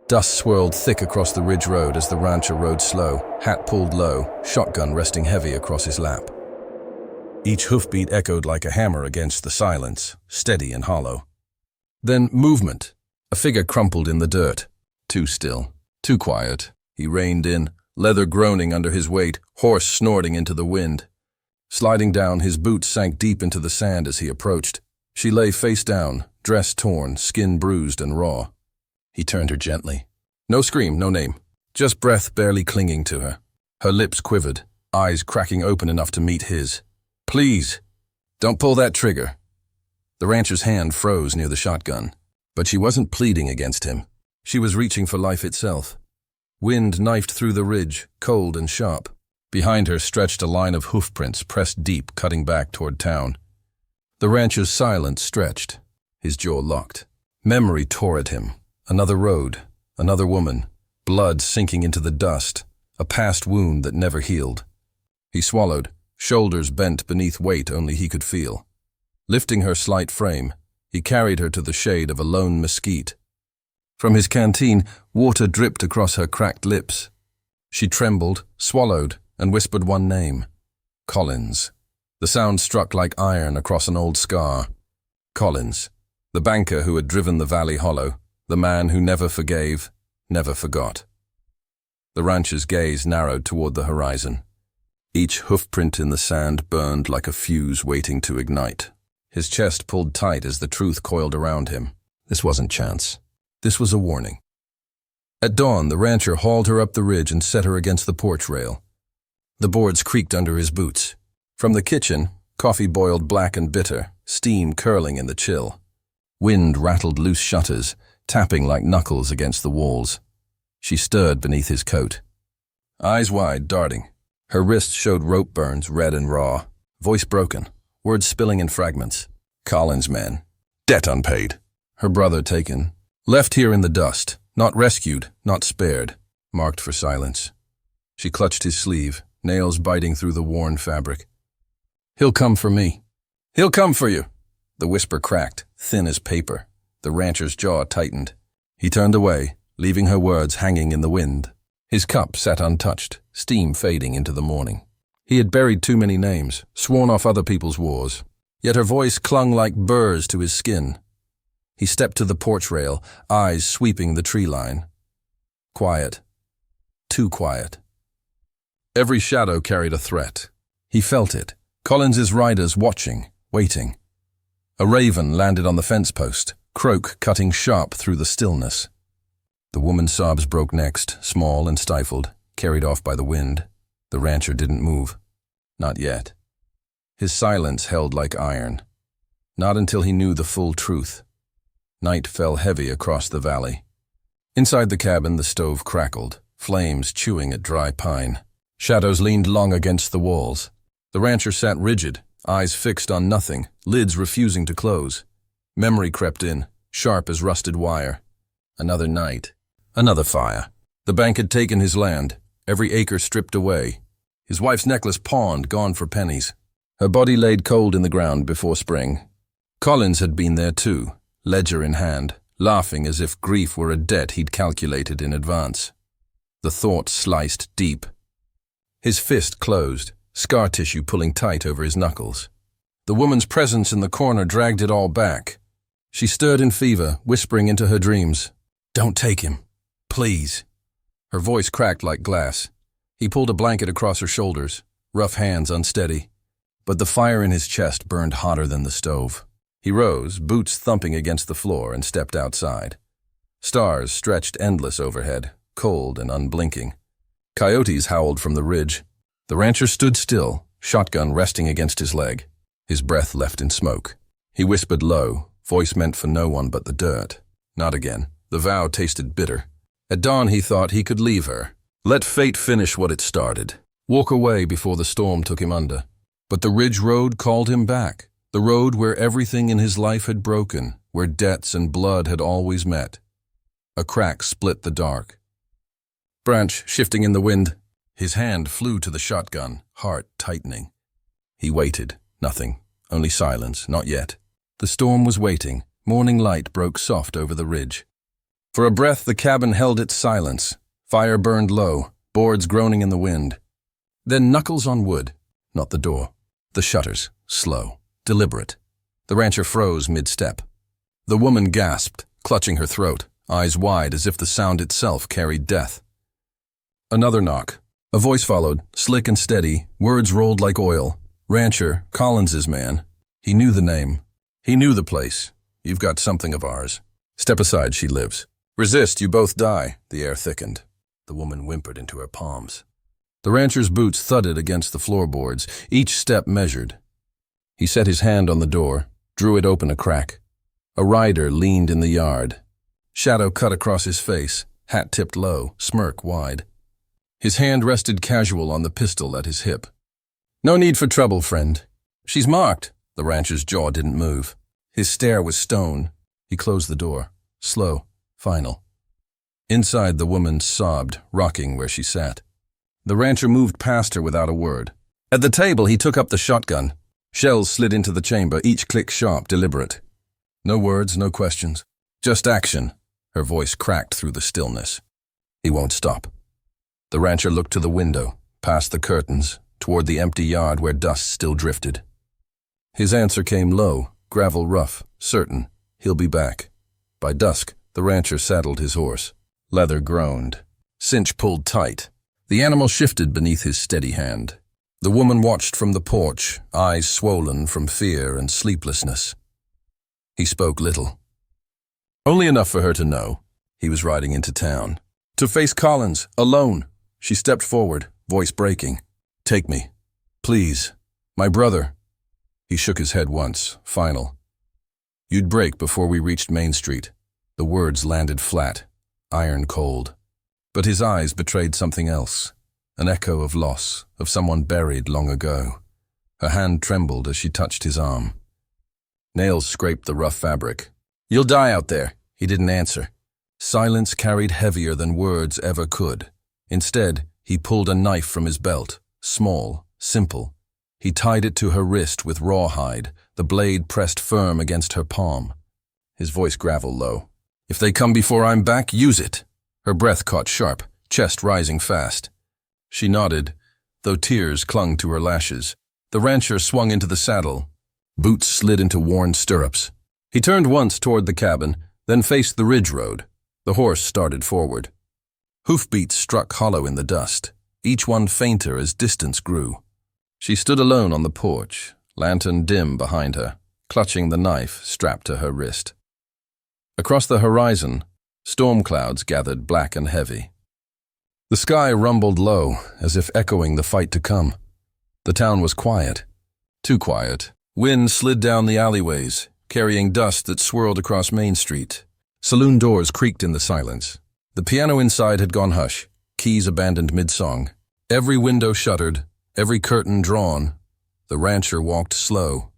Dust swirled thick across the ridge road as the rancher rode slow, hat pulled low, shotgun resting heavy across his lap. Each hoofbeat echoed like a hammer against the silence, steady and hollow. Then movement. A figure crumpled in the dirt. Too still, too quiet. He reined in, leather groaning under his weight, horse snorting into the wind. Sliding down, his boots sank deep into the sand as he approached. She lay face down, dress torn, skin bruised and raw. He turned her gently. No scream, no name. Just breath barely clinging to her. Her lips quivered, eyes cracking open enough to meet his. Please, don't pull that trigger. The rancher's hand froze near the shotgun. But she wasn't pleading against him. She was reaching for life itself. Wind knifed through the ridge, cold and sharp. Behind her stretched a line of hoofprints pressed deep, cutting back toward town. The rancher's silence stretched, his jaw locked. Memory tore at him. Another road, another woman, blood sinking into the dust, a past wound that never healed. He swallowed, shoulders bent beneath weight only he could feel. Lifting her slight frame, he carried her to the shade of a lone mesquite. From his canteen, water dripped across her cracked lips. She trembled, swallowed, and whispered one name. Collins. The sound struck like iron across an old scar. Collins, the banker who had driven the valley hollow, the man who never forgave, never forgot. The rancher's gaze narrowed toward the horizon. Each hoofprint in the sand burned like a fuse waiting to ignite. His chest pulled tight as the truth coiled around him. This wasn't chance. This was a warning. At dawn, the rancher hauled her up the ridge and set her against the porch rail. The boards creaked under his boots. From the kitchen, coffee boiled black and bitter, steam curling in the chill. Wind rattled loose shutters, tapping like knuckles against the walls. She stirred beneath his coat. Eyes wide, darting. Her wrists showed rope burns, red and raw. Voice broken, words spilling in fragments. Collins' men. Debt unpaid. Her brother taken. Left here in the dust. Not rescued, not spared. Marked for silence. She clutched his sleeve, nails biting through the worn fabric. He'll come for me. He'll come for you. The whisper cracked, thin as paper. The rancher's jaw tightened. He turned away, leaving her words hanging in the wind. His cup sat untouched, steam fading into the morning. He had buried too many names, sworn off other people's wars. Yet her voice clung like burrs to his skin. He stepped to the porch rail, eyes sweeping the tree line. Quiet. Too quiet. Every shadow carried a threat. He felt it. Collins's riders watching, waiting. A raven landed on the fence post, croak cutting sharp through the stillness. The woman's sobs broke next, small and stifled, carried off by the wind. The rancher didn't move. Not yet. His silence held like iron. Not until he knew the full truth. Night fell heavy across the valley. Inside the cabin, the stove crackled, flames chewing at dry pine. Shadows leaned long against the walls. The rancher sat rigid, eyes fixed on nothing, lids refusing to close. Memory crept in, sharp as rusted wire. Another night. Another fire. The bank had taken his land, every acre stripped away. His wife's necklace pawned, gone for pennies. Her body laid cold in the ground before spring. Collins had been there too, ledger in hand, laughing as if grief were a debt he'd calculated in advance. The thought sliced deep. His fist closed, scar tissue pulling tight over his knuckles. The woman's presence in the corner dragged it all back. She stirred in fever, whispering into her dreams. Don't take him. Please. Her voice cracked like glass. He pulled a blanket across her shoulders, rough hands unsteady. But the fire in his chest burned hotter than the stove. He rose, boots thumping against the floor, and stepped outside. Stars stretched endless overhead, cold and unblinking. Coyotes howled from the ridge. The rancher stood still, shotgun resting against his leg. His breath left in smoke. He whispered low, voice meant for no one but the dirt. Not again. The vow tasted bitter. At dawn he thought he could leave her. Let fate finish what it started. Walk away before the storm took him under. But the ridge road called him back. The road where everything in his life had broken, where debts and blood had always met. A crack split the dark. Branch shifting in the wind. His hand flew to the shotgun, heart tightening. He waited. Nothing. Only silence. Not yet. The storm was waiting. Morning light broke soft over the ridge. For a breath, the cabin held its silence. Fire burned low, boards groaning in the wind. Then knuckles on wood, not the door. The shutters, slow, deliberate. The rancher froze mid-step. The woman gasped, clutching her throat, eyes wide as if the sound itself carried death. Another knock. A voice followed, slick and steady, words rolled like oil. Rancher, Collins's man. He knew the name. He knew the place. You've got something of ours. Step aside, she lives. Resist, you both die. The air thickened. The woman whimpered into her palms. The rancher's boots thudded against the floorboards, each step measured. He set his hand on the door, drew it open a crack. A rider leaned in the yard. Shadow cut across his face, hat tipped low, smirk wide. His hand rested casual on the pistol at his hip. No need for trouble, friend. She's marked. The rancher's jaw didn't move. His stare was stone. He closed the door. Slow, final. Inside, the woman sobbed, rocking where she sat. The rancher moved past her without a word. At the table, he took up the shotgun. Shells slid into the chamber, each click sharp, deliberate. No words, no questions. Just action. Her voice cracked through the stillness. He won't stop. The rancher looked to the window, past the curtains, toward the empty yard where dust still drifted. His answer came low, gravel rough, certain. He'll be back. By dusk, the rancher saddled his horse. Leather groaned. Cinch pulled tight. The animal shifted beneath his steady hand. The woman watched from the porch, eyes swollen from fear and sleeplessness. He spoke little. Only enough for her to know. He was riding into town. To face Collins, alone. She stepped forward, voice breaking. Take me. Please. My brother. He shook his head once, final. You'd break before we reached Main Street. The words landed flat, iron cold. But his eyes betrayed something else. An echo of loss, of someone buried long ago. Her hand trembled as she touched his arm. Nails scraped the rough fabric. You'll die out there. He didn't answer. Silence carried heavier than words ever could. Instead, he pulled a knife from his belt, small, simple. He tied it to her wrist with rawhide, the blade pressed firm against her palm. His voice graveled low. If they come before I'm back, use it. Her breath caught sharp, chest rising fast. She nodded, though tears clung to her lashes. The rancher swung into the saddle. Boots slid into worn stirrups. He turned once toward the cabin, then faced the ridge road. The horse started forward. Hoofbeats struck hollow in the dust, each one fainter as distance grew. She stood alone on the porch, lantern dim behind her, clutching the knife strapped to her wrist. Across the horizon, storm clouds gathered black and heavy. The sky rumbled low, as if echoing the fight to come. The town was quiet. Too quiet. Wind slid down the alleyways, carrying dust that swirled across Main Street. Saloon doors creaked in the silence. The piano inside had gone hush, keys abandoned mid-song. Every window shuttered, every curtain drawn. The rancher walked slow.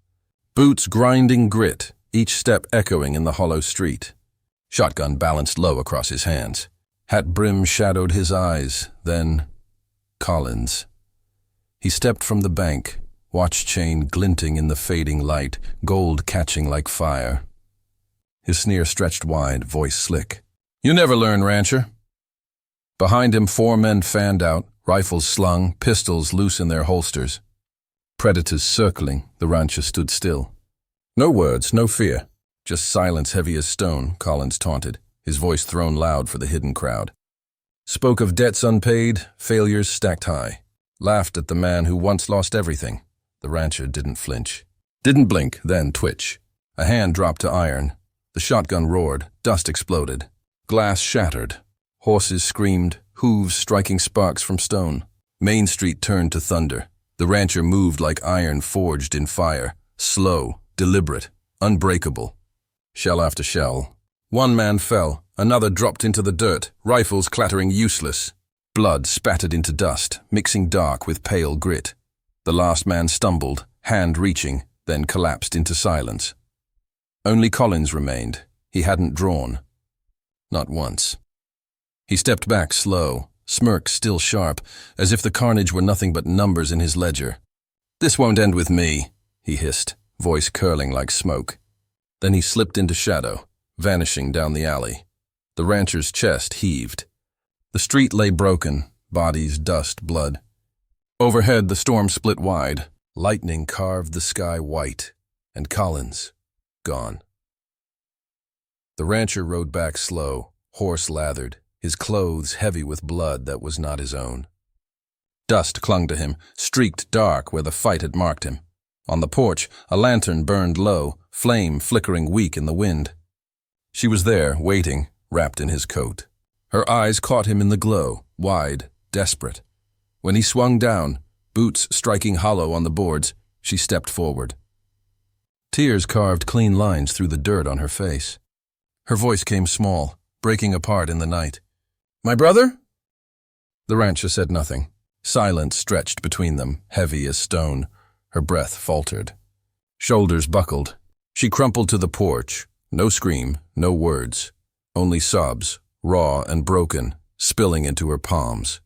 Boots grinding grit, each step echoing in the hollow street. Shotgun balanced low across his hands. Hat brim shadowed his eyes, then Collins. He stepped from the bank, watch chain glinting in the fading light, gold catching like fire. His sneer stretched wide, voice slick. You never learn, rancher. Behind him, 4 men fanned out, rifles slung, pistols loose in their holsters. Predators circling, the rancher stood still. No words, no fear. Just silence heavy as stone, Collins taunted, his voice thrown loud for the hidden crowd. Spoke of debts unpaid, failures stacked high. Laughed at the man who once lost everything. The rancher didn't flinch. Didn't blink, then twitch. A hand dropped to iron. The shotgun roared, dust exploded. Glass shattered. Horses screamed, hooves striking sparks from stone. Main Street turned to thunder. The rancher moved like iron forged in fire. Slow, deliberate, unbreakable. Shell after shell. One man fell, another dropped into the dirt, rifles clattering useless. Blood spattered into dust, mixing dark with pale grit. The last man stumbled, hand reaching, then collapsed into silence. Only Collins remained. He hadn't drawn. Not once. He stepped back slow, smirk still sharp, as if the carnage were nothing but numbers in his ledger. This won't end with me, he hissed, voice curling like smoke. Then he slipped into shadow, vanishing down the alley. The rancher's chest heaved. The street lay broken, bodies, dust, blood. Overhead, the storm split wide. Lightning carved the sky white, and Collins, gone. The rancher rode back slow, horse lathered, his clothes heavy with blood that was not his own. Dust clung to him, streaked dark where the fight had marked him. On the porch, a lantern burned low, flame flickering weak in the wind. She was there, waiting, wrapped in his coat. Her eyes caught him in the glow, wide, desperate. When he swung down, boots striking hollow on the boards, she stepped forward. Tears carved clean lines through the dirt on her face. Her voice came small, breaking apart in the night. "My brother?" The rancher said nothing. Silence stretched between them, heavy as stone. Her breath faltered. Shoulders buckled. She crumpled to the porch. No scream, no words. Only sobs, raw and broken, spilling into her palms.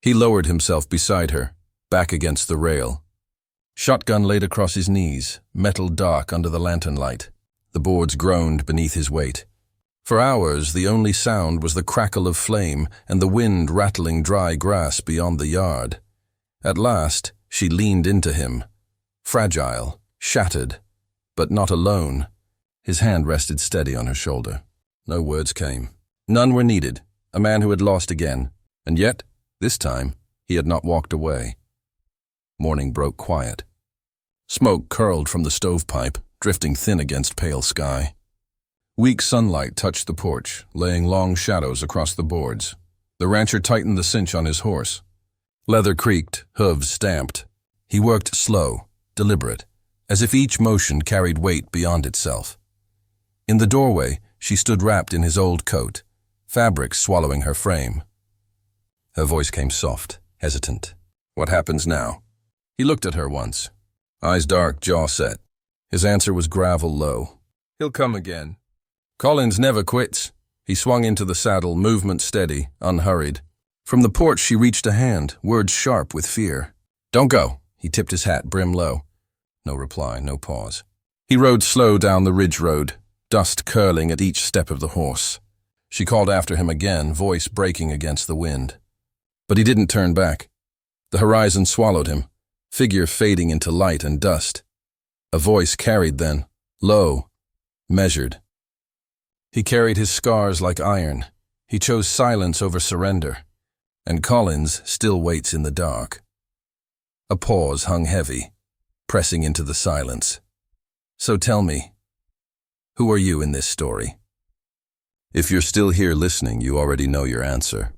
He lowered himself beside her, back against the rail. Shotgun laid across his knees, metal dark under the lantern light. The boards groaned beneath his weight. For hours, the only sound was the crackle of flame and the wind rattling dry grass beyond the yard. At last, she leaned into him, fragile, shattered, but not alone. His hand rested steady on her shoulder. No words came. None were needed. A man who had lost again. And yet, this time, he had not walked away. Morning broke quiet. Smoke curled from the stovepipe, drifting thin against pale sky. Weak sunlight touched the porch, laying long shadows across the boards. The rancher tightened the cinch on his horse. Leather creaked, hooves stamped. He worked slow, deliberate, as if each motion carried weight beyond itself. In the doorway, she stood wrapped in his old coat, fabric swallowing her frame. Her voice came soft, hesitant. "What happens now?" He looked at her once, eyes dark, jaw set. His answer was gravel low. "He'll come again." Collins never quits. He swung into the saddle, movement steady, unhurried. From the porch she reached a hand, words sharp with fear. "Don't go." He tipped his hat, brim low. No reply, no pause. He rode slow down the ridge road, dust curling at each step of the horse. She called after him again, voice breaking against the wind. But he didn't turn back. The horizon swallowed him, figure fading into light and dust. A voice carried then, low, measured. He carried his scars like iron. He chose silence over surrender. And Collins still waits in the dark. A pause hung heavy, pressing into the silence. "So tell me, who are you in this story?" If you're still here listening, you already know your answer.